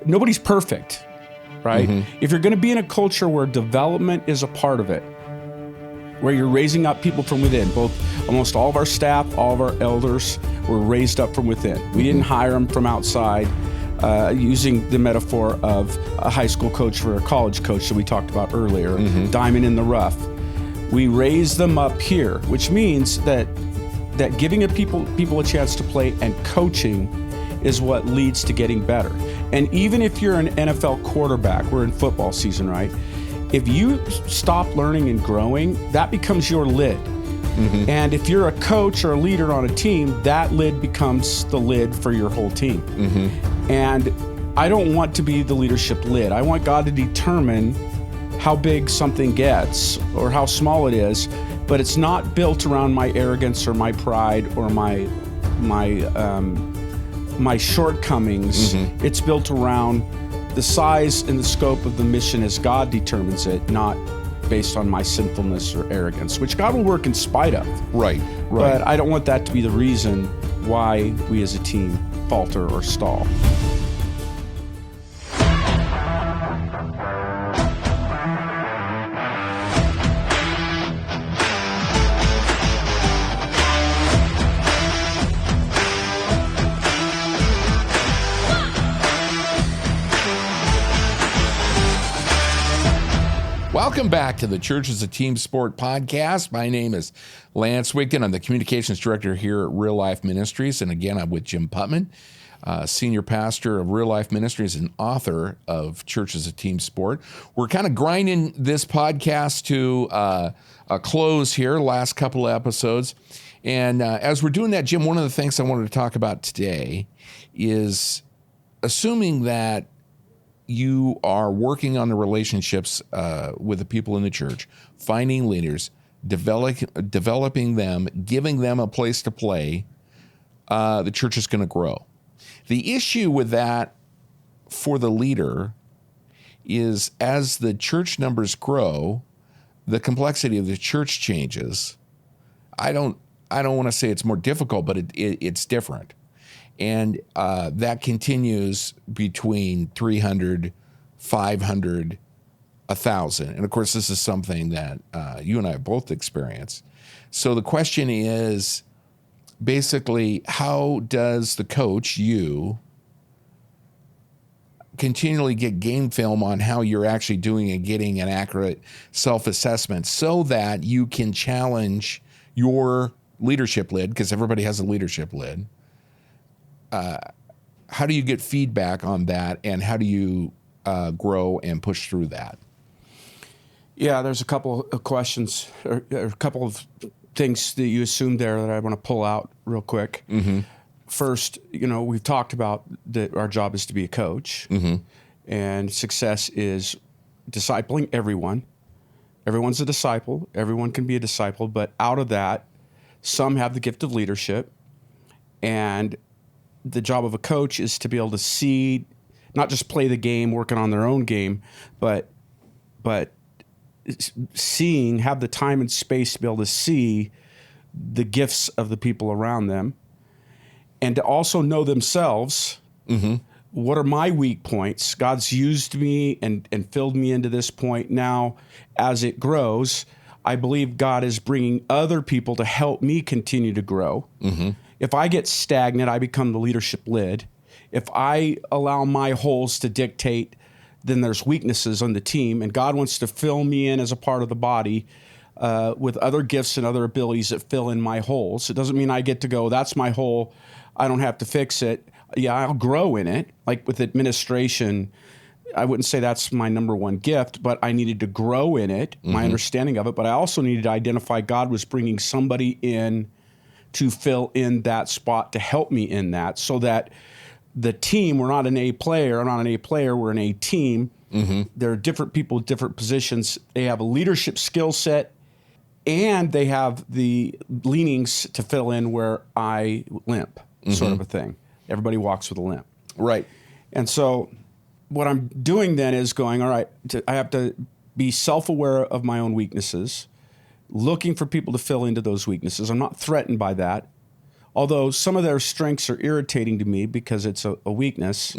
nobody's perfect, right? If you're going to be in a culture where development is a part of it, where you're raising up people from within, almost all of our staff, all of our elders were raised up from within. We didn't hire them from outside, using the metaphor of a high school coach for a college coach that we talked about earlier, diamond in the rough. We raise them up here, which means that giving people a chance to play and coaching is what leads to getting better. And even if you're an NFL quarterback, we're in football season, right? If you stop learning and growing, that becomes your lid. And if you're a coach or a leader on a team, that lid becomes the lid for your whole team. And I don't want to be the leadership lid. I want God to determine how big something gets or how small it is, but it's not built around my arrogance or my pride or my shortcomings. It's built around the size and the scope of the mission as God determines it, not based on my sinfulness or arrogance, which God will work in spite of. Right. But I don't want that to be the reason why we as a team falter or stall. Welcome back to the Church as a Team Sport podcast. My name is Lance Wigton. I'm the communications director here at Real Life Ministries. And again, I'm with Jim Putman, senior pastor of Real Life Ministries and author of Church as a Team Sport. We're kind of grinding this podcast to a close here, last couple of episodes. And as we're doing that, Jim, one of the things I wanted to talk about today is assuming that you are working on the relationships with the people in the church, finding leaders, developing them, giving them a place to play, the church is going to grow. The issue with that for the leader is as the church numbers grow, the complexity of the church changes. I don't want to say it's more difficult, but it's different. And that continues between 300, 500, 1,000. And of course, this is something that you and I have both experienced. So the question is basically, how does the coach, you, continually get game film on how you're actually doing and getting an accurate self-assessment so that you can challenge your leadership lid, because everybody has a leadership lid. How do you get feedback on that, and how do you grow and push through that? Yeah, there's a couple of questions, or a couple of things that you assumed there that I want to pull out real quick. First, we've talked about that our job is to be a coach, and success is discipling everyone. Everyone's a disciple. Everyone can be a disciple, but out of that, some have the gift of leadership, and the job of a coach is to be able to see, not just play the game, working on their own game, but seeing, have the time and space to be able to see the gifts of the people around them, and to also know themselves. What are my weak points? God's used me and filled me into this point. Now, as it grows, I believe God is bringing other people to help me continue to grow. If I get stagnant, I become the leadership lid. If I allow my holes to dictate, then there's weaknesses on the team, and God wants to fill me in as a part of the body with other gifts and other abilities that fill in my holes. It doesn't mean I get to go, that's my hole, I don't have to fix it. Yeah, I'll grow in it. Like with administration, I wouldn't say that's my number one gift, but I needed to grow in it, my understanding of it, but I also needed to identify God was bringing somebody in to fill in that spot to help me in that, so that the team, we're not an A player, I'm not an A player, we're an A team. There are different people, different positions. They have a leadership skill set, and they have the leanings to fill in where I limp, sort of a thing. Everybody walks with a limp. Right. And so what I'm doing then is going, all right, I have to be self-aware of my own weaknesses, looking for people to fill into those weaknesses. I'm not threatened by that, although some of their strengths are irritating to me because it's a weakness.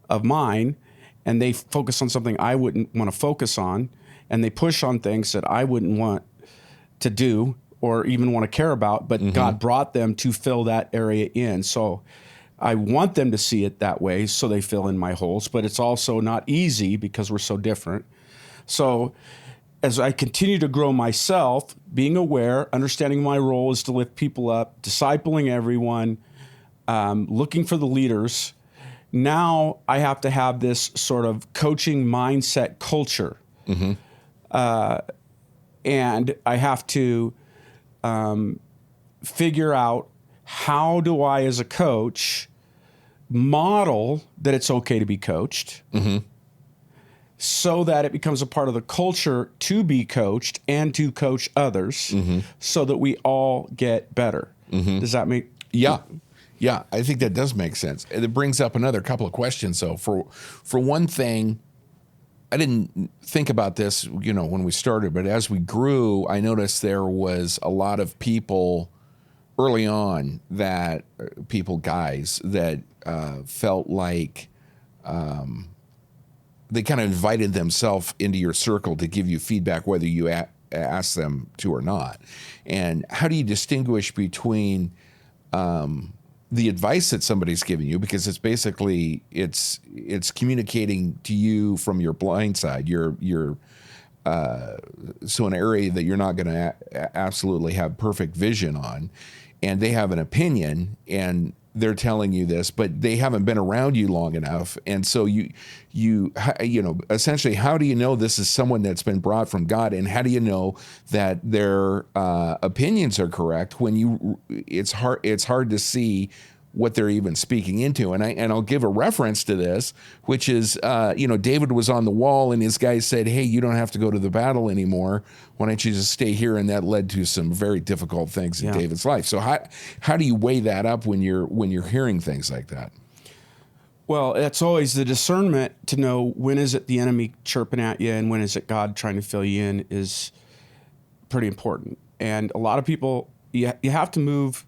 of mine, and they focus on something I wouldn't want to focus on, and they push on things that I wouldn't want to do or even want to care about, but God brought them to fill that area in. So I want them to see it that way so they fill in my holes, but it's also not easy because we're so different. So as I continue to grow myself, being aware, understanding my role is to lift people up, discipling everyone, looking for the leaders. Now I have to have this sort of coaching mindset culture. And I have to figure out, how do I, as a coach, model that it's okay to be coached so that it becomes a part of the culture to be coached and to coach others so that we all get better. Does that make... Yeah, I think that does make sense. It brings up another couple of questions. So for one thing, I didn't think about this, when we started, but as we grew, I noticed there was a lot of people early on that guys that felt like they kind of invited themselves into your circle to give you feedback, whether you ask them to or not. And how do you distinguish between the advice that somebody's giving you, because it's basically it's communicating to you from your blind side, so an area that you're not going to absolutely have perfect vision on, and they have an opinion and they're telling you this, but they haven't been around you long enough, and so you essentially, how do you know this is someone that's been brought from God, and how do you know that their opinions are correct when it's hard to see what they're even speaking into. And I'll give a reference to this, which is, David was on the wall and his guys said, hey, you don't have to go to the battle anymore. Why don't you just stay here? And that led to some very difficult things in David's life. So how do you weigh that up when you're hearing things like that? Well, it's always the discernment to know when is it the enemy chirping at you and when is it God trying to fill you in is pretty important. And a lot of people, you have to move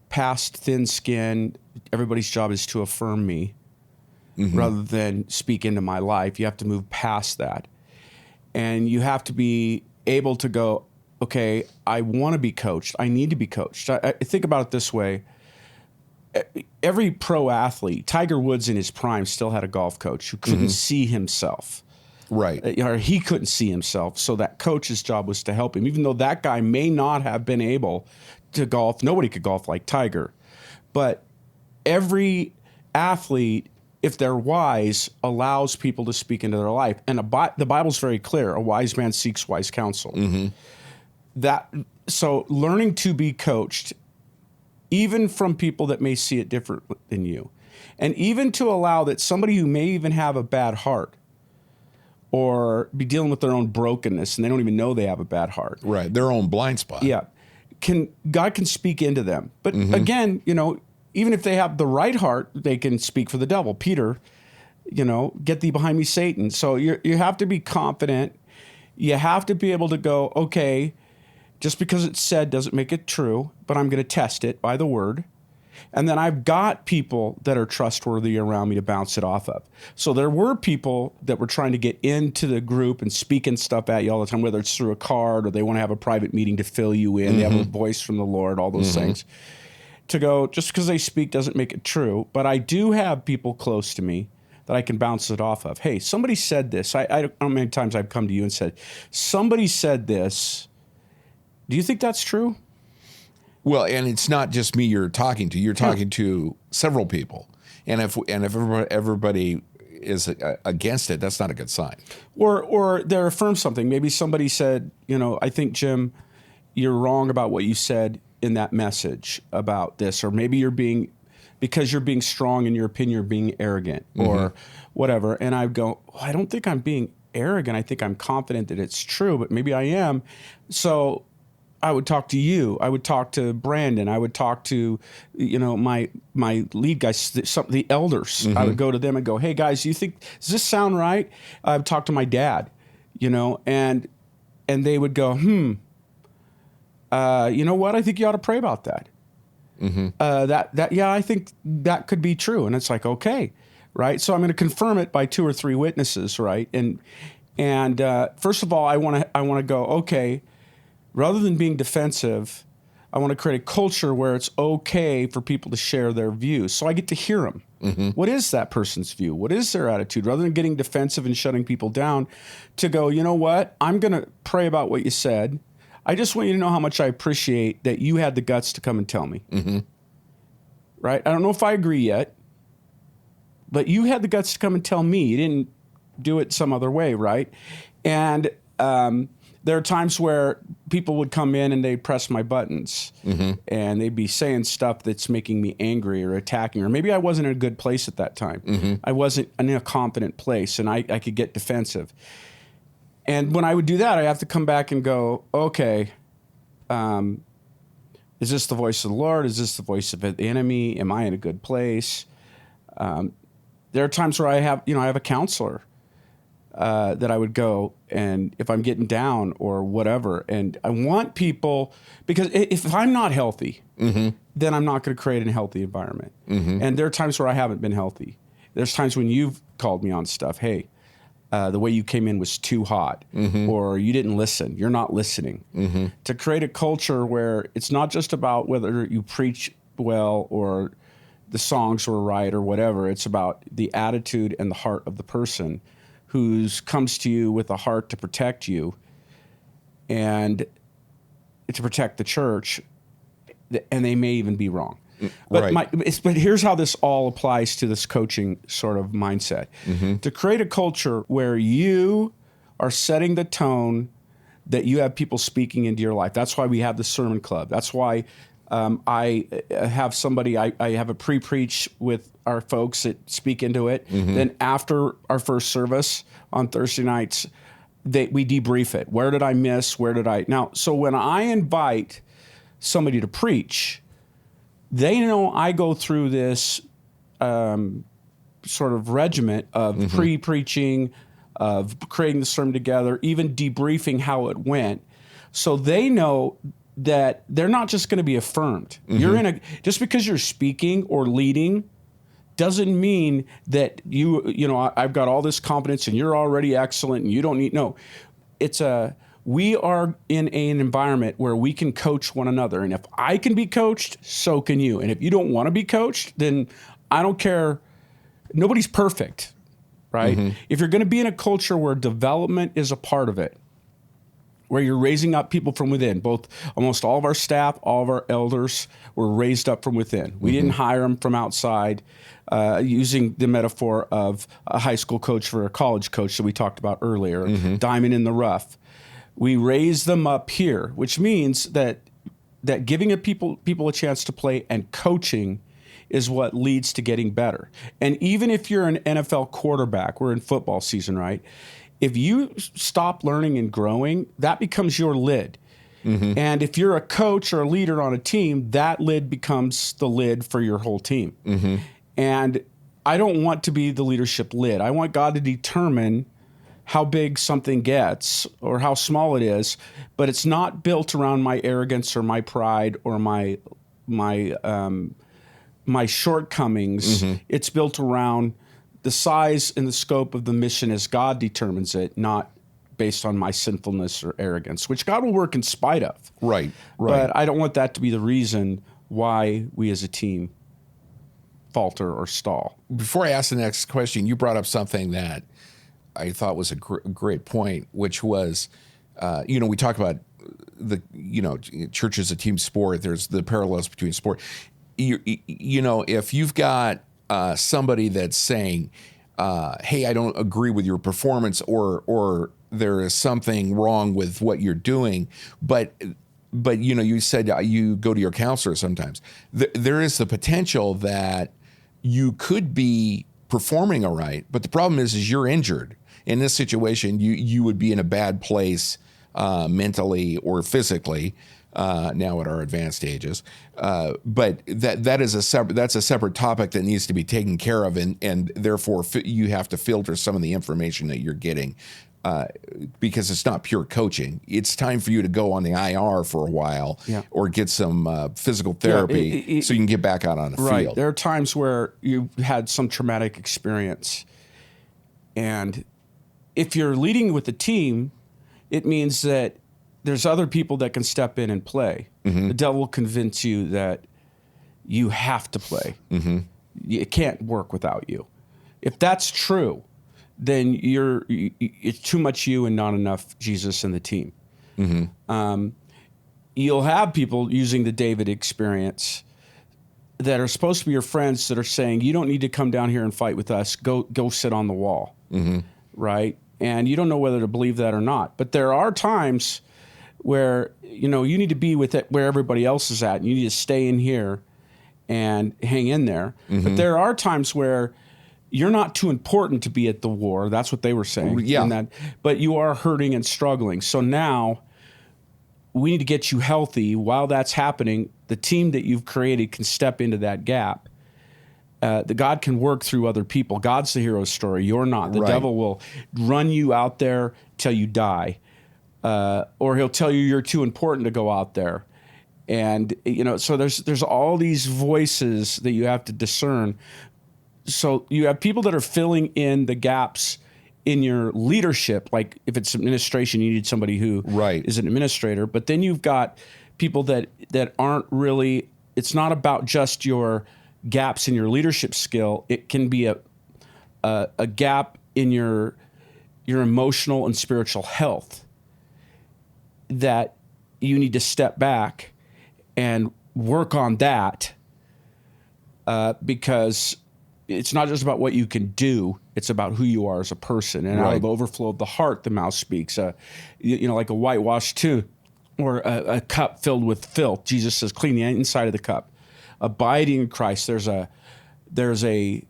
past thin skin. Everybody's job is to affirm me rather than speak into my life. You have to move past that. And you have to be able to go, okay, I want to be coached. I need to be coached. I think about it this way. Every pro athlete, Tiger Woods in his prime still had a golf coach who couldn't see himself. Right. Or he couldn't see himself. So that coach's job was to help him. Even though that guy may not have been able to golf, nobody could golf like Tiger. But every athlete, if they're wise, allows people to speak into their life. And the Bible's very clear. A wise man seeks wise counsel. So learning to be coached, even from people that may see it different than you, and even to allow that somebody who may even have a bad heart or be dealing with their own brokenness and they don't even know they have a bad heart. Right, their own blind spot. Yeah. God can speak into them. But again, even if they have the right heart, they can speak for the devil. Peter, get thee behind me, Satan. So you have to be confident. You have to be able to go, okay, just because it's said doesn't make it true, but I'm going to test it by the word. And then I've got people that are trustworthy around me to bounce it off of. So there were people that were trying to get into the group and speaking stuff at you all the time, whether it's through a card or they want to have a private meeting to fill you in. They have a voice from the Lord, all those things. To go, just because they speak doesn't make it true. But I do have people close to me that I can bounce it off of. Hey, somebody said this. I don't know how many times I've come to you and said, somebody said this. Do you think that's true? Well, and it's not just me you're talking to. You're talking to several people. And if everybody is against it, that's not a good sign. Or they affirm something. Maybe somebody said, I think, Jim, you're wrong about what you said in that message about this. Or maybe because you're being strong in your opinion, you're being arrogant or whatever. And I go, I don't think I'm being arrogant. I think I'm confident that it's true, but maybe I am. So I would talk to you. I would talk to Brandon. I would talk to, my lead guys, the elders. I would go to them and go, hey guys, does this sound right? I would talk to my dad, and they would go, you know what? I think you ought to pray about that. I think that could be true. And it's like, okay, right? So I'm going to confirm it by 2 or 3 witnesses, right? And first of all, I want to go, okay, rather than being defensive, I want to create a culture where it's okay for people to share their views. So I get to hear them. What is that person's view? What is their attitude? Rather than getting defensive and shutting people down, to go, you know what? I'm going to pray about what you said. I just want you to know how much I appreciate that you had the guts to come and tell me. Right? I don't know if I agree yet, but you had the guts to come and tell me. You didn't do it some other way, right? And there are times where people would come in and they'd press my buttons and they'd be saying stuff that's making me angry or attacking, or maybe I wasn't in a good place at that time. I wasn't in a confident place and I could get defensive. And when I would do that, I have to come back and go, okay, is this the voice of the Lord? Is this the voice of the enemy? Am I in a good place? There are times where I have a counselor that I would go, and if I'm getting down or whatever, and I want people, because if I'm not healthy, then I'm not going to create a healthy environment. And there are times where I haven't been healthy. There's times when you've called me on stuff. Hey, the way you came in was too hot, or you didn't listen. You're not listening. To create a culture where it's not just about whether you preach well or the songs were right or whatever. It's about the attitude and the heart of the person who comes to you with a heart to protect you and to protect the church, and they may even be wrong. But, but here's how this all applies to this coaching sort of mindset. To create a culture where you are setting the tone that you have people speaking into your life. That's why we have the sermon club. That's why I have somebody, I have a pre-preach with our folks that speak into it. Then after our first service on Thursday nights, we debrief it. Where did I miss? So when I invite somebody to preach, they know I go through this sort of regiment of pre-preaching, of creating the sermon together, even debriefing how it went. So they know that they're not just going to be affirmed. Just because you're speaking or leading doesn't mean that I've got all this confidence and you're already excellent and you don't need, no. We are in an environment where we can coach one another. And if I can be coached, so can you. And if you don't want to be coached, then I don't care. Nobody's perfect, right? If you're going to be in a culture where development is a part of it, where you're raising up people from within, almost all of our staff, all of our elders were raised up from within. We didn't hire them from outside, using the metaphor of a high school coach for a college coach that we talked about earlier, diamond in the rough. We raise them up here, which means that giving people a chance to play and coaching is what leads to getting better. And even if you're an NFL quarterback, we're in football season, right? If you stop learning and growing, that becomes your lid. And if you're a coach or a leader on a team, that lid becomes the lid for your whole team. And I don't want to be the leadership lid. I want God to determine how big something gets or how small it is, but it's not built around my arrogance or my pride or my shortcomings. It's built around the size and the scope of the mission as God determines it, not based on my sinfulness or arrogance, which God will work in spite of. Right. But I don't want that to be the reason why we as a team falter or stall. Before I ask the next question, you brought up something that I thought was a great point, which was, we talk about church is a team sport. There's the parallels between sport. If you've got somebody that's saying, hey, I don't agree with your performance, or there is something wrong with what you're doing, but you said you go to your counselor sometimes. There is the potential that you could be performing all right, but the problem is you're injured. In this situation, you would be in a bad place mentally or physically now at our advanced ages. But that's a separate topic that needs to be taken care of, and therefore you have to filter some of the information that you're getting. because it's not pure coaching. It's time for you to go on the IR for a while, or get some physical therapy so you can get back out on the field. There are times where you've had some traumatic experience, and if you're leading with the team, it means that there's other people that can step in and play. The devil will convince you that you have to play. It can't work without you. If that's true, then it's too much you and not enough Jesus and the team. You'll have people using the David experience that are supposed to be your friends that are saying, you don't need to come down here and fight with us. Go sit on the wall, right? And you don't know whether to believe that or not. But there are times where, you need to be with it where everybody else is at, and you need to stay in here and hang in there. But there are times where you're not too important to be at the war. That's what they were saying. Yeah. But you are hurting and struggling. So now we need to get you healthy. While that's happening, the team that you've created can step into that gap. The God can work through other people. God's the hero story. You're not. The devil will run you out there till you die. Or he'll tell you you're too important to go out there. And, so there's all these voices that you have to discern. So you have people that are filling in the gaps in your leadership. Like if it's administration, you need somebody who is an administrator. But then you've got people that aren't really, it's not about just your gaps in your leadership skill. It can be a gap in your emotional and spiritual health that you need to step back and work on that, because it's not just about what you can do, it's about who you are as a person. And out of the overflow of the heart, the mouth speaks. Like a whitewashed tomb or a cup filled with filth. Jesus says, clean the inside of the cup. Abiding in Christ, there's a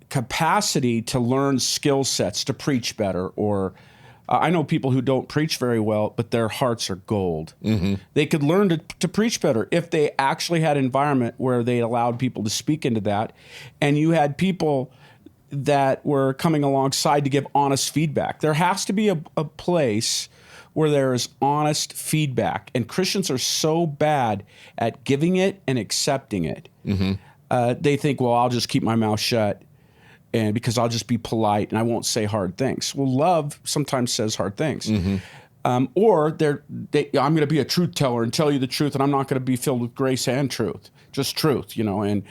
capacity to learn skill sets, to preach better. Or I know people who don't preach very well, but their hearts are gold. They could learn to preach better if they actually had an environment where they allowed people to speak into that. And you had people that were coming alongside to give honest feedback. There has to be a place where there is honest feedback. And Christians are so bad at giving it and accepting it. They think, well, I'll just keep my mouth shut, and because I'll just be polite and I won't say hard things. Well, love sometimes says hard things. Or I'm going to be a truth teller and tell you the truth, and I'm not going to be filled with grace and truth, just truth, And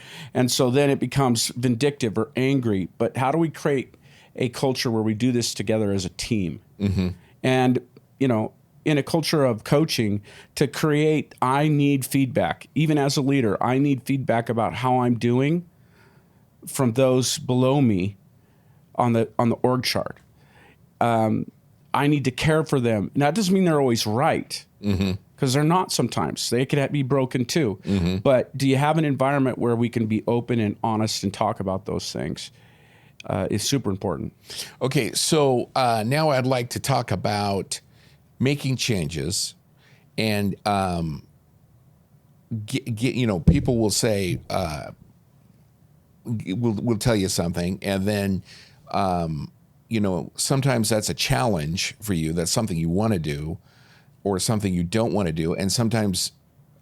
so then it becomes vindictive or angry. But how do we create a culture where we do this together as a team? And, in a culture of coaching, to create, I need feedback. Even as a leader, I need feedback about how I'm doing from those below me on the org chart. I need to care for them. Now, that doesn't mean they're always right, because they're not sometimes. They could be broken too. But do you have an environment where we can be open and honest and talk about those things? Is super important. Okay, so now I'd like to talk about making changes, and people will say, we'll tell you something, and then sometimes that's a challenge for you. That's something you want to do, or something you don't want to do, and sometimes,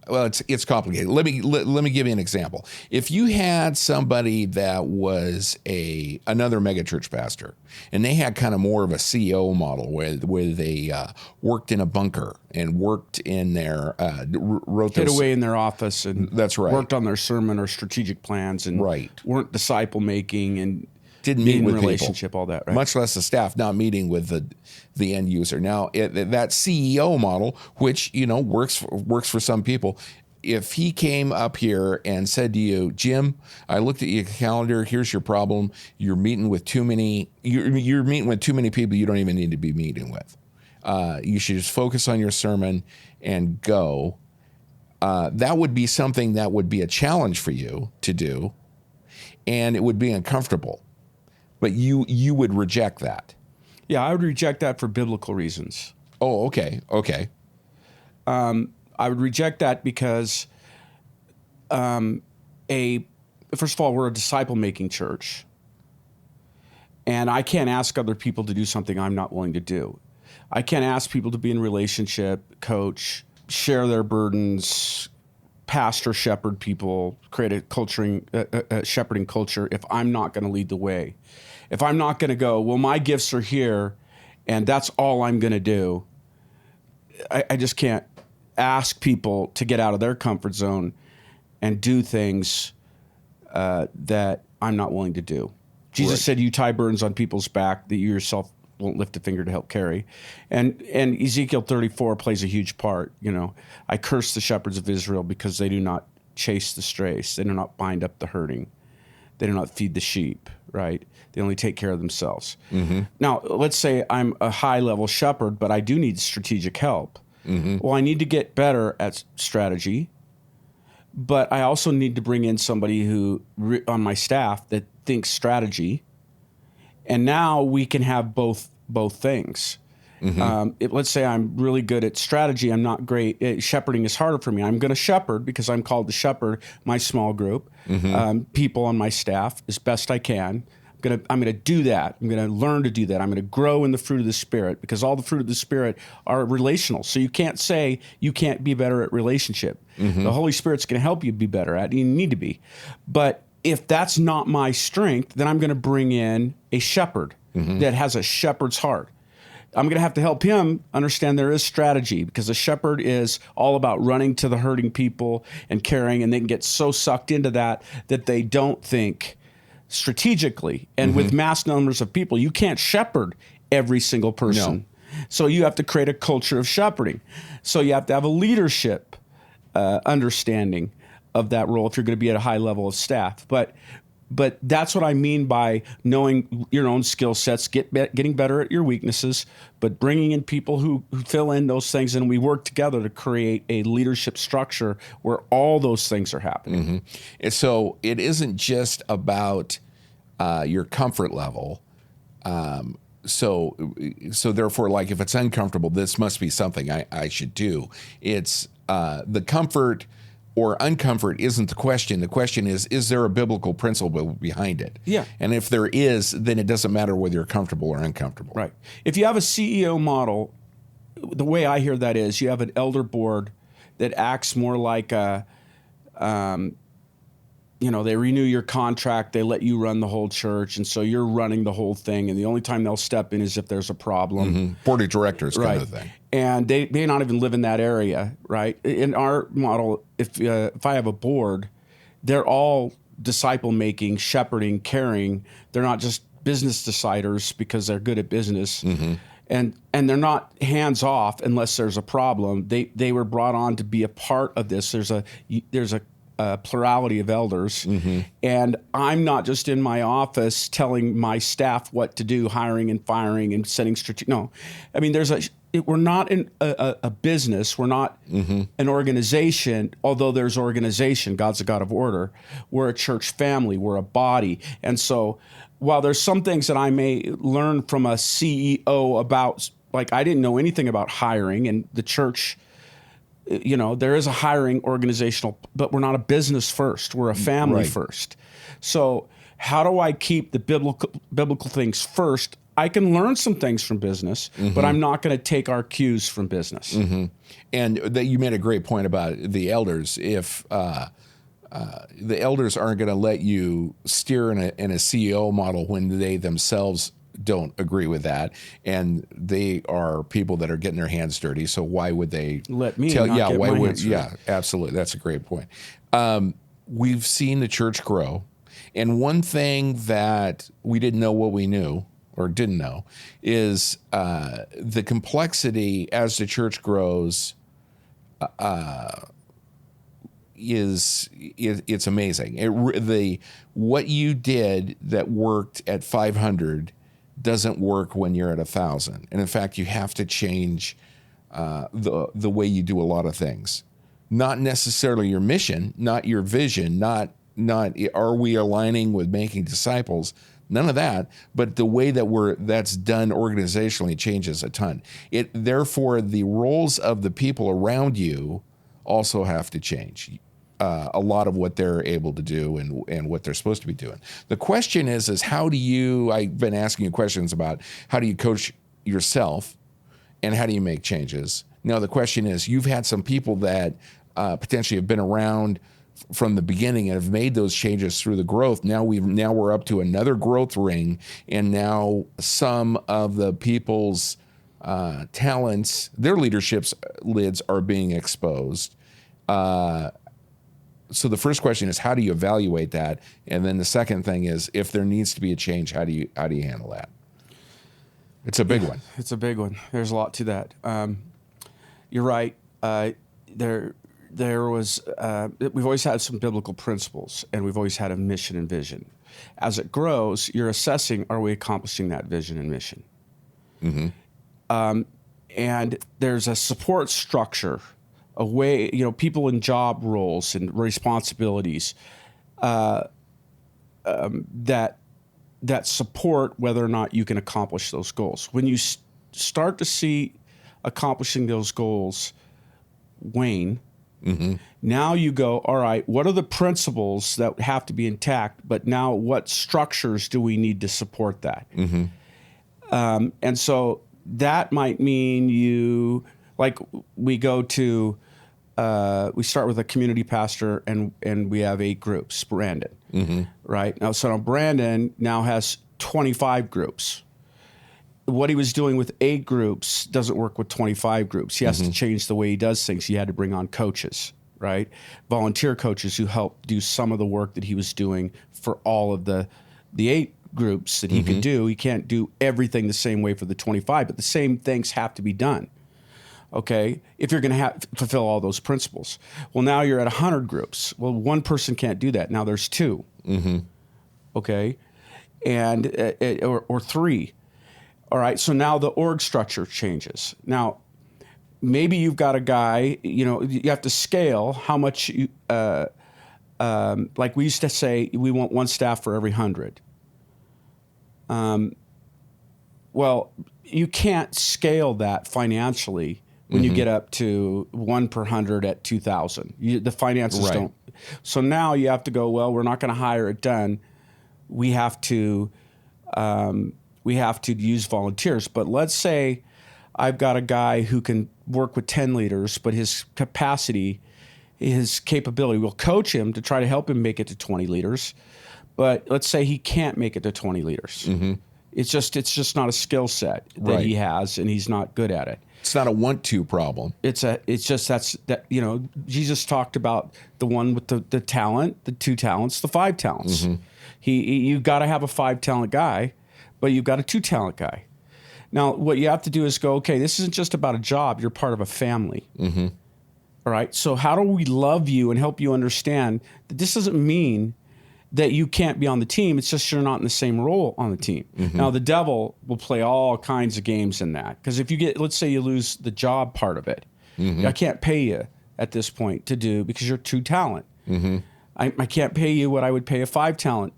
well, it's complicated. Let me give you an example. If you had somebody that was another megachurch pastor, and they had kind of more of a CEO model where they worked in a bunker and worked in their hid away in their office, and that's right, worked on their sermon or strategic plans, and weren't disciple making and didn't meet with relationship, people, all that, right? Much less the staff, not meeting with the end user. Now, that CEO model, which works for some people, if he came up here and said to you, Jim, I looked at your calendar. Here's your problem. You're meeting with too many. You're meeting with too many people you don't even need to be meeting with. You should just focus on your sermon and go. That would be something that would be a challenge for you to do, and it would be uncomfortable. But you would reject that. Yeah, I would reject that for biblical reasons. Oh, okay. I would reject that because, first of all, we're a disciple-making church, and I can't ask other people to do something I'm not willing to do. I can't ask people to be in relationship, coach, share their burdens, pastor, shepherd people, create a shepherding culture if I'm not going to lead the way. If I'm not going to go, well, my gifts are here and that's all I'm going to do. I just can't ask people to get out of their comfort zone and do things that I'm not willing to do. Jesus said, you tie burdens on people's back that you yourself won't lift a finger to help carry. And Ezekiel 34 plays a huge part. I curse the shepherds of Israel because they do not chase the strays. They do not bind up the hurting. They do not feed the sheep, right? They only take care of themselves. Mm-hmm. Now, let's say I'm a high-level shepherd, but I do need strategic help. Mm-hmm. Well, I need to get better at strategy, but I also need to bring in somebody who, on my staff, that thinks strategy. And now we can have both things. Mm-hmm. Let's say I'm really good at strategy. I'm not great. Shepherding is harder for me. I'm going to shepherd because I'm called to shepherd my small group, people on my staff as best I can. I'm going to do that. I'm going to learn to do that. I'm going to grow in the fruit of the Spirit because all the fruit of the Spirit are relational. So you can't say you can't be better at relationship. Mm-hmm. The Holy Spirit's going to help you be better at it. You need to be. But if that's not my strength, then I'm going to bring in a shepherd that has a shepherd's heart. I'm going to have to help him understand there is strategy because a shepherd is all about running to the hurting people and caring, and they can get so sucked into that they don't think strategically. And with mass numbers of people, you can't shepherd every single person. No. So you have to create a culture of shepherding. So you have to have a leadership understanding of that role if you're going to be at a high level of staff. But that's what I mean by knowing your own skill sets, getting better at your weaknesses, but bringing in people who fill in those things, and we work together to create a leadership structure where all those things are happening. Mm-hmm. So it isn't just about your comfort level. So therefore, like if it's uncomfortable, this must be something I should do. It's the comfort or uncomfort isn't the question. The question is there a biblical principle behind it? Yeah. And if there is, then it doesn't matter whether you're comfortable or uncomfortable. Right. If you have a CEO model, the way I hear that is you have an elder board that acts more like a, they renew your contract, they let you run the whole church, and so you're running the whole thing, and the only time they'll step in is if there's a problem. Mm-hmm. Board of directors kind of thing. And they may not even live in that area, right? In our model, if I have a board, they're all disciple-making, shepherding, caring. They're not just business deciders because they're good at business. Mm-hmm. And they're not hands-off unless there's a problem. They were brought on to be a part of this. There's a plurality of elders, and I'm not just in my office telling my staff what to do, hiring and firing and setting strategic. No, I mean we're not in a business. We're not an organization. Although there's organization, God's a God of order. We're a church family. We're a body, and so while there's some things that I may learn from a CEO about, like I didn't know anything about hiring, and the church. There is a hiring organizational, but we're not a business first. We're a family first. So how do I keep the biblical things first? I can learn some things from business, but I'm not going to take our cues from business. Mm-hmm. And you made a great point about the elders. If the elders aren't going to let you steer in a CEO model when they themselves don't agree with that, and they are people that are getting their hands dirty. So why would they let me? Get my hands dirty? Yeah, absolutely. That's a great point. We've seen the church grow, and one thing that we didn't know what we knew or didn't know is the complexity as the church grows. It's amazing. What you did that worked at 500 doesn't work when you're at 1,000. And in fact, you have to change the way you do a lot of things. Not necessarily your mission, not your vision, not are we aligning with making disciples? None of that. But the way that's done organizationally changes a ton. Therefore, the roles of the people around you also have to change. A lot of what they're able to do and what they're supposed to be doing. The question is how do you, I've been asking you questions about how do you coach yourself and how do you make changes? Now, the question is, you've had some people that potentially have been around from the beginning and have made those changes through the growth. Now we're up to another growth ring, and now some of the people's talents, their leadership's lids are being exposed. So the first question is, how do you evaluate that? And then the second thing is, if there needs to be a change, how do you handle that? It's a big one. It's a big one. There's a lot to that. You're right. There was. We've always had some biblical principles, and we've always had a mission and vision. As it grows, you're assessing: are we accomplishing that vision and mission? Mm-hmm. And there's a support structure, a way. People in job roles and responsibilities that support whether or not you can accomplish those goals. When you start to see accomplishing those goals wane, mm-hmm. now you go, all right, what are the principles that have to be intact, but now what structures do we need to support that? Mm-hmm. And so that might mean we go to, we start with a community pastor and we have 8 groups, Brandon. Mm-hmm. Right now, so Brandon now has 25 groups. What he was doing with 8 groups doesn't work with 25 groups. He has mm-hmm. to change the way he does things. He had to bring on coaches, right? Volunteer coaches who helped do some of the work that he was doing for all of the 8 groups that he mm-hmm. could do. He can't do everything the same way for the 25, but the same things have to be done. Okay, if you're going to fulfill all those principles. Well, now you're at 100 groups. Well, one person can't do that. Now there's 2. Mm-hmm. Okay, and or 3. All right, so now the org structure changes. Now, maybe you've got a guy. You have to scale how much. Like we used to say, we want 1 staff for every 100. Well, you can't scale that financially. When mm-hmm. you get up to 1 per 100 at 2,000, the finances right. don't. So now you have to go, well, we're not going to hire it done. We have to use volunteers. But let's say I've got a guy who can work with 10 leaders, but his capacity, his capability, we'll coach him to try to help him make it to 20 leaders. But let's say he can't make it to 20 leaders. Mm-hmm. It's just not a skill set that right. he has, and he's not good at it. It's not a want-to problem. It's just Jesus talked about the one with the talent, the 2 talents, the 5 talents. Mm-hmm. You've got to have a 5-talent guy, but you've got a 2-talent guy. Now, what you have to do is go, okay, this isn't just about a job. You're part of a family. Mm-hmm. All right. So how do we love you and help you understand that this doesn't mean that you can't be on the team. It's just you're not in the same role on the team. Mm-hmm. Now, the devil will play all kinds of games in that. Because if let's say you lose the job part of it, mm-hmm. I can't pay you at this point to do because you're 2 talent. Mm-hmm. I can't pay you what I would pay a 5-talent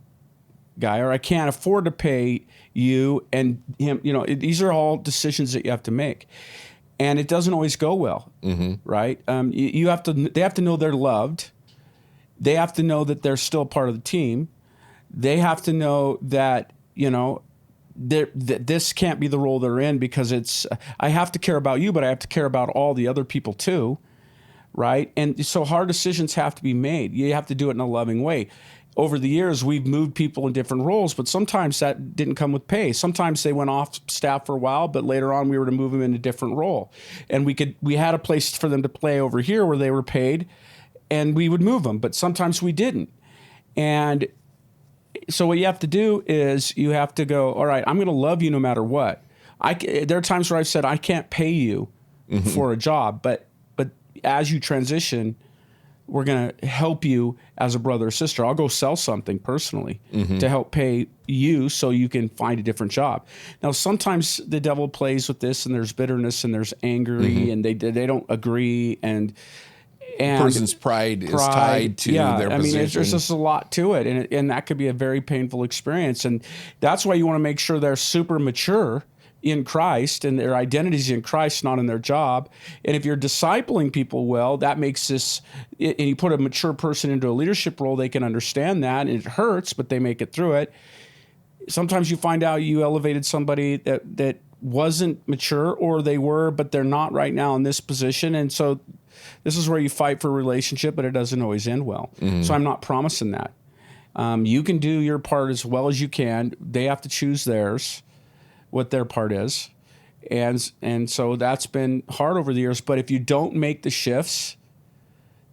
guy, or I can't afford to pay you and him. These are all decisions that you have to make. And it doesn't always go well, mm-hmm. right? They have to know they're loved. They have to know that they're still part of the team. They have to know that, that this can't be the role they're in because I have to care about you, but I have to care about all the other people too, right? And so hard decisions have to be made. You have to do it in a loving way. Over the years, we've moved people in different roles, but sometimes that didn't come with pay. Sometimes they went off staff for a while, but later on we were to move them in a different role. And we had a place for them to play over here where they were paid, and we would move them, but sometimes we didn't. And so what you have to do is you have to go, all right, I'm going to love you no matter what. There are times where I've said, I can't pay you mm-hmm. for a job, but as you transition, we're going to help you as a brother or sister. I'll go sell something personally mm-hmm. to help pay you so you can find a different job. Now, sometimes the devil plays with this, and there's bitterness and there's anger, mm-hmm. and they don't agree, and person's pride is tied to their position. There's just a lot to it, and that could be a very painful experience. And that's why you want to make sure they're super mature in Christ and their identities in Christ, not in their job. And if you're discipling people well, that makes this, and you put a mature person into a leadership role, they can understand that, and it hurts, but they make it through it. Sometimes you find out you elevated somebody that wasn't mature, or they were, but they're not right now in this position. And so this is where you fight for a relationship, but it doesn't always end well. So I'm not promising that. You can do your part as well as you can. They have to choose theirs, what their part is. And so that's been hard over the years. But if you don't make the shifts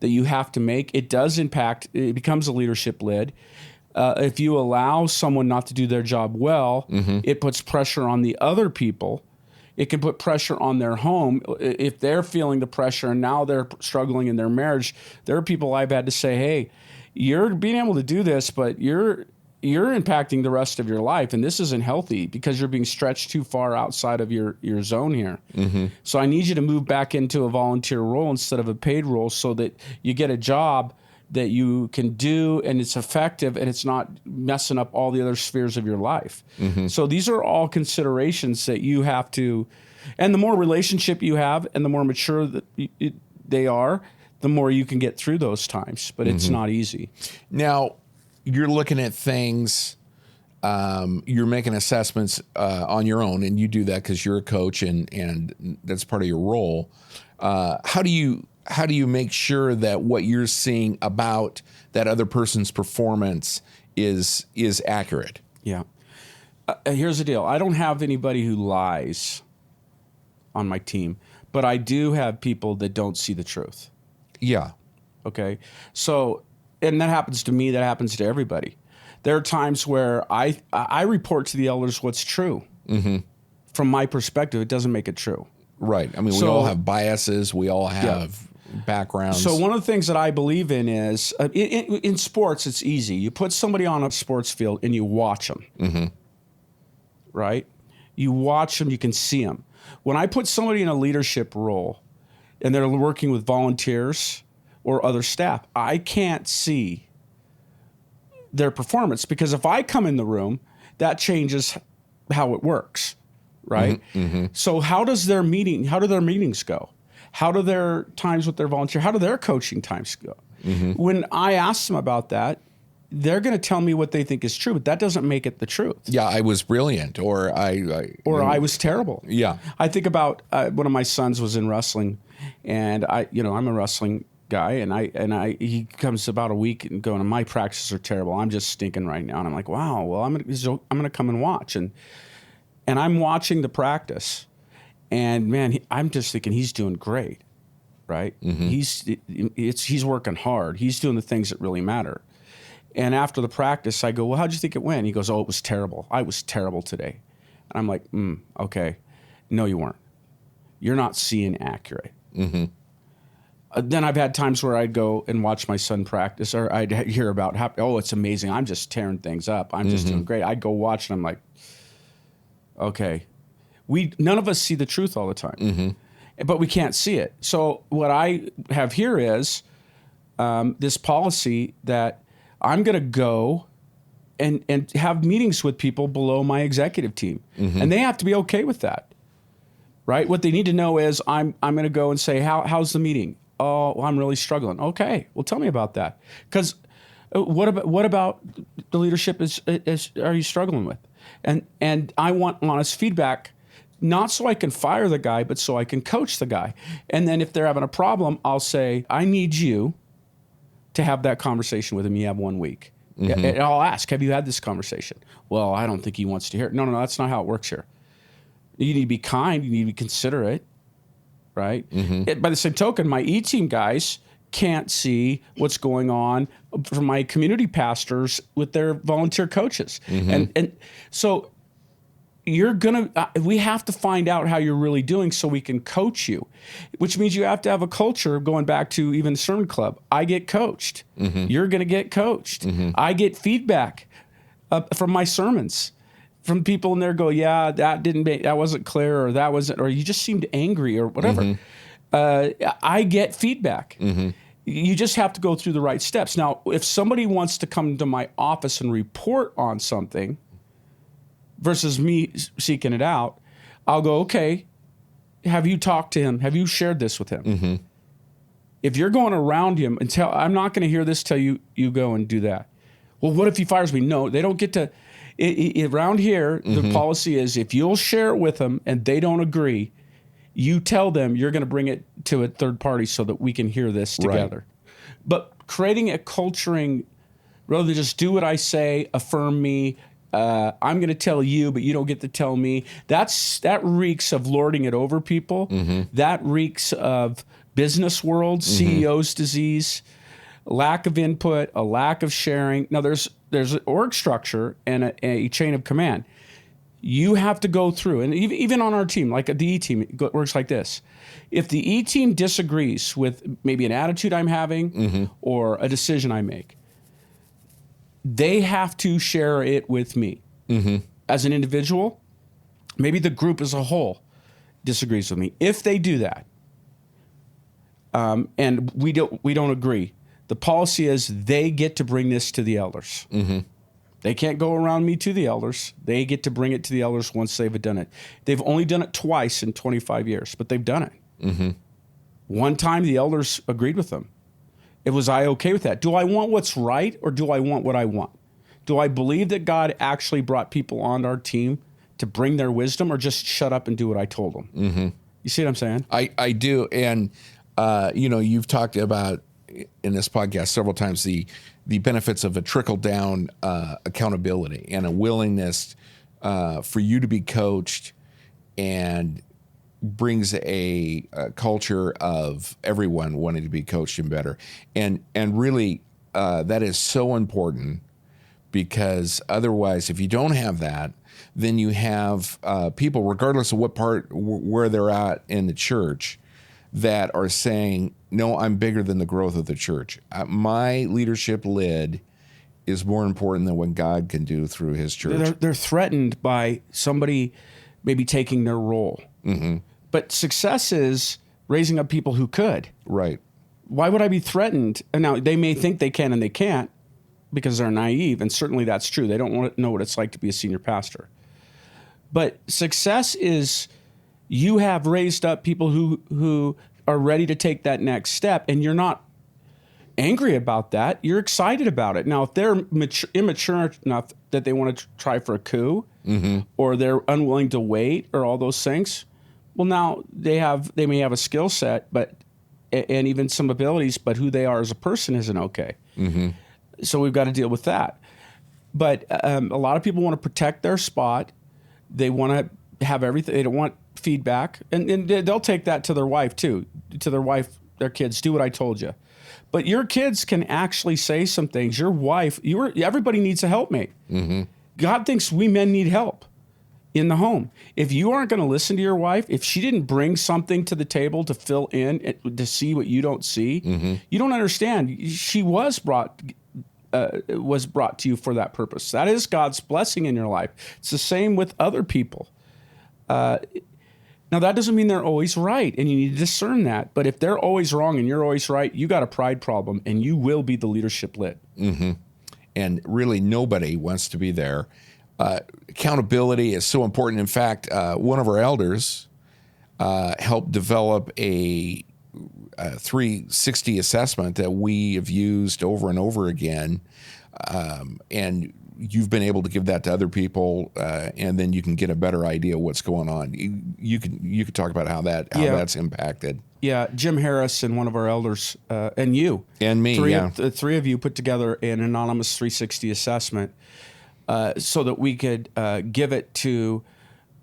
that you have to make, it does impact, it becomes a leadership lid. If you allow someone not to do their job well, it puts pressure on the other people. It can put pressure on their home. If they're feeling the pressure and now they're struggling in their marriage, there are people I've had to say, hey, you're being able to do this, but you're impacting the rest of your life, and this isn't healthy because you're being stretched too far outside of your zone here. So I need you to move back into a volunteer role instead of a paid role so that you get a job that you can do and it's effective and it's not messing up all the other spheres of your life. So these are all considerations that you have to, and the more relationship you have and the more mature that they are, the more you can get through those times, but it's not easy. Now, you're looking at things, you're making assessments on your own, and you do that because you're a coach and that's part of your role. How do you make sure that what you're seeing about that other person's performance is accurate? Yeah. Here's the deal. I don't have anybody who lies on my team, but I do have people that don't see the truth. Yeah. Okay. So, and that happens to me. That happens to everybody. There are times where I report to the elders what's true. From my perspective, it doesn't make it true. Right. I mean, we all have biases. We all have backgrounds. So one of the things that I believe in is, in sports, it's easy. You put somebody on a sports field and you watch them. Right? You watch them, you can see them. When I put somebody in a leadership role and they're working with volunteers or other staff, I can't see their performance, because if I come in the room, that changes how it works, right? So how do their meetings go? How do their times with their volunteer, how do their coaching times go? When I ask them about that, they're going to tell me what they think is true, but that doesn't make it the truth. Yeah, I was brilliant, or I was terrible. Yeah. I think about one of my sons was in wrestling, and I'm a wrestling guy, and he comes about a week and going, my practices are terrible. I'm just stinking right now. And I'm like, wow, well, I'm gonna come and watch, and I'm watching the practice, and man, I'm just thinking he's doing great, right? He's working hard. He's doing the things that really matter. And after the practice, I go, well, how'd you think it went? He goes, oh, it was terrible. I was terrible today. And I'm like, okay. No, you weren't. You're not seeing accurate. Then I've had times where I'd go and watch my son practice, or I'd hear about, it's amazing. I'm just tearing things up. I'm just doing great. I'd go watch, and I'm like, okay. None of us see the truth all the time, but we can't see it. So what I have here is this policy that I'm going to go and have meetings with people below my executive team, and they have to be okay with that, right? What they need to know is I'm going to go and say, how's the meeting? Oh, well, I'm really struggling. Okay, well, tell me about that. Because what about the leadership are you struggling with? And I want honest feedback, not so I can fire the guy, but so I can coach the guy. And then if they're having a problem, I'll say, I need you to have that conversation with him. You have 1 week. And I'll ask, have you had this conversation? Well, I don't think he wants to hear it. No, that's not how it works here. You need to be kind. You need to be considerate, right? By the same token, my E-team guys can't see what's going on from my community pastors with their volunteer coaches. And so we have to find out how you're really doing so we can coach you, which means you have to have a culture, going back to even the Sermon Club. I get coached. You're going to get coached. I get feedback from my sermons from people, and they go, yeah, that wasn't clear, or that wasn't, or you just seemed angry, or whatever. I get feedback. You just have to go through the right steps. Now, if somebody wants to come to my office and report on something versus me seeking it out, I'll go, okay, have you talked to him? Have you shared this with him? If you're going around him I'm not going to hear this till you go and do that. Well, what if he fires me? No, they don't get to. Around here, the policy is if you'll share it with them and they don't agree, you tell them you're going to bring it to a third party so that we can hear this together. Right. But creating a culturing, rather than just do what I say, affirm me, I'm going to tell you, but you don't get to tell me. That reeks of lording it over people. That reeks of business world, CEO's disease, lack of input, a lack of sharing. Now, there's an org structure and a chain of command. You have to go through, and even on our team, like the E team, it works like this. If the E team disagrees with maybe an attitude I'm having or a decision I make, they have to share it with me. As an individual, maybe the group as a whole disagrees with me. If they do that, and we don't agree, the policy is they get to bring this to the elders. They can't go around me to the elders. They get to bring it to the elders once they've done it. They've only done it twice in 25 years, but they've done it. One time the elders agreed with them. Was I okay with that? Do I want what's right or do I want what I want? Do I believe that God actually brought people on our team to bring their wisdom or just shut up and do what I told them? You see what I'm saying? I do. And, you've talked about in this podcast several times the benefits of a trickle-down accountability and a willingness for you to be coached, and brings a culture of everyone wanting to be coached and better. And really, that is so important, because otherwise, if you don't have that, then you have people, regardless of what part, where they're at in the church, that are saying, no, I'm bigger than the growth of the church. My leadership lid is more important than what God can do through his church. They're threatened by somebody maybe taking their role. But success is raising up people who could. Right. Why would I be threatened? And now they may think they can and they can't because they're naive, and certainly that's true. They don't want to know what it's like to be a senior pastor. But success is you have raised up people who are ready to take that next step, and you're not angry about that. You're excited about it. Now, if they're immature enough that they want to try for a coup, or they're unwilling to wait, or all those things, well, now they may have a skill set, and even some abilities, but who they are as a person isn't okay. So we've got to deal with that. But a lot of people want to protect their spot. They want to have everything. They don't want feedback, and they'll take that to their wife too, their kids. Do what I told you. But your kids can actually say some things. Your wife, everybody needs a helpmate. God thinks we men need help in the home. If you aren't going to listen to your wife, if she didn't bring something to the table to fill in, to see what you don't see, you don't understand. She was brought to you for that purpose. That is God's blessing in your life. It's the same with other people. Now, that doesn't mean they're always right, and you need to discern that. But if they're always wrong and you're always right, you got a pride problem, and you will be the leadership lid. And really, nobody wants to be there. Accountability is so important. In fact, one of our elders helped develop a 360 assessment that we have used over and over again, and you've been able to give that to other people, and then you can get a better idea of what's going on. You could talk about how that's impacted. Yeah, Jim Harris and one of our elders, and you and me, the three of you put together an anonymous 360 assessment, so that we could give it to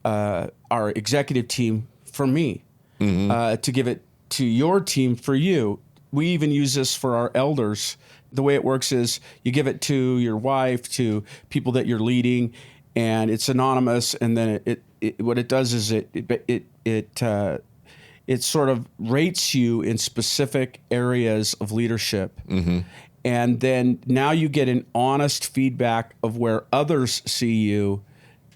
our executive team for me, to give it to your team for you. We even use this for our elders. The way it works is you give it to your wife, to people that you're leading, and it's anonymous. And then what it does is it sort of rates you in specific areas of leadership. And then now you get an honest feedback of where others see you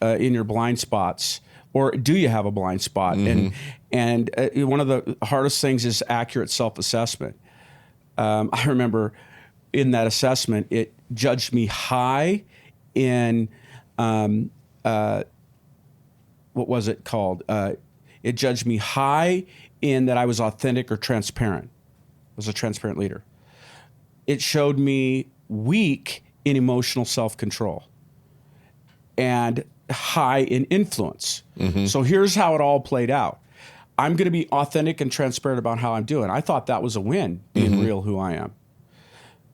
in your blind spots, or do you have a blind spot? And one of the hardest things is accurate self-assessment. I remember in that assessment, it judged me high in, what was it called? It judged me high in that I was authentic or transparent. I was a transparent leader. It showed me weak in emotional self-control. and high in influence. So here's how it all played out. I'm going to be authentic and transparent about how I'm doing. I thought that was a win, being real who I am.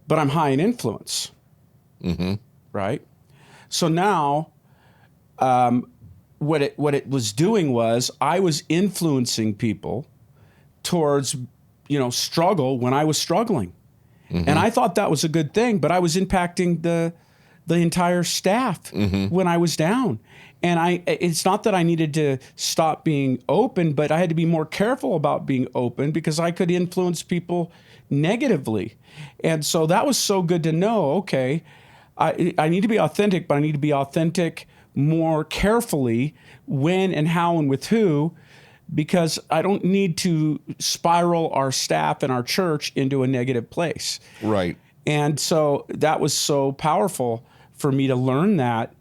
But I'm high in influence, right? So now, what it was doing was I was influencing people towards, struggle when I was struggling. And I thought that was a good thing, but I was impacting the entire staff when I was down. And it's not that I needed to stop being open, but I had to be more careful about being open because I could influence people negatively. And so that was so good to know, okay, I need to be authentic, but I need to be authentic more carefully when and how and with who, because I don't need to spiral our staff and our church into a negative place. Right. And so that was so powerful for me to learn that.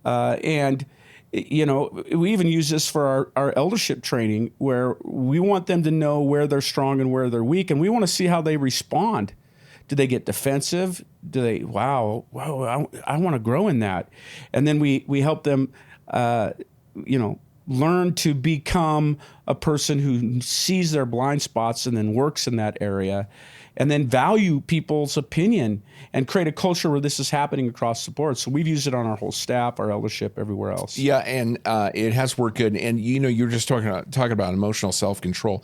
And, we even use this for our eldership training, where we want them to know where they're strong and where they're weak. And we want to see how they respond. Do they get defensive? Do they, wow, I want to grow in that. And then we help them, learn to become a person who sees their blind spots and then works in that area, and then value people's opinion and create a culture where this is happening across the board. So we've used it on our whole staff, our eldership, everywhere else. Yeah, and it has worked good. And you're just talking about emotional self-control.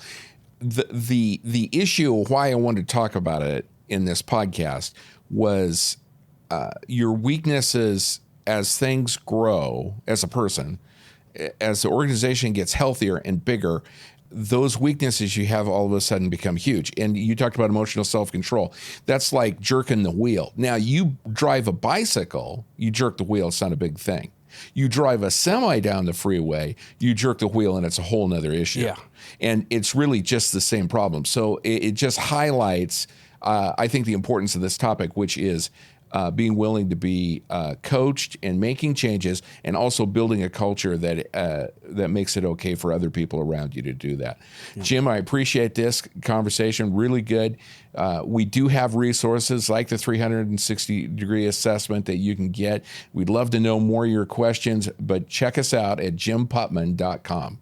The issue why I wanted to talk about it in this podcast was your weaknesses as things grow as a person, as the organization gets healthier and bigger. Those weaknesses you have all of a sudden become huge. And you talked about emotional self-control. That's like jerking the wheel. Now, you drive a bicycle, you jerk the wheel, it's not a big thing. You drive a semi down the freeway, you jerk the wheel, and it's a whole nother issue. Yeah. And it's really just the same problem. So it just highlights, I think, the importance of this topic, which is being willing to be coached and making changes, and also building a culture that makes it okay for other people around you to do that. Yeah. Jim, I appreciate this conversation. Really good. We do have resources like the 360-degree assessment that you can get. We'd love to know more of your questions, but check us out at jimputman.com.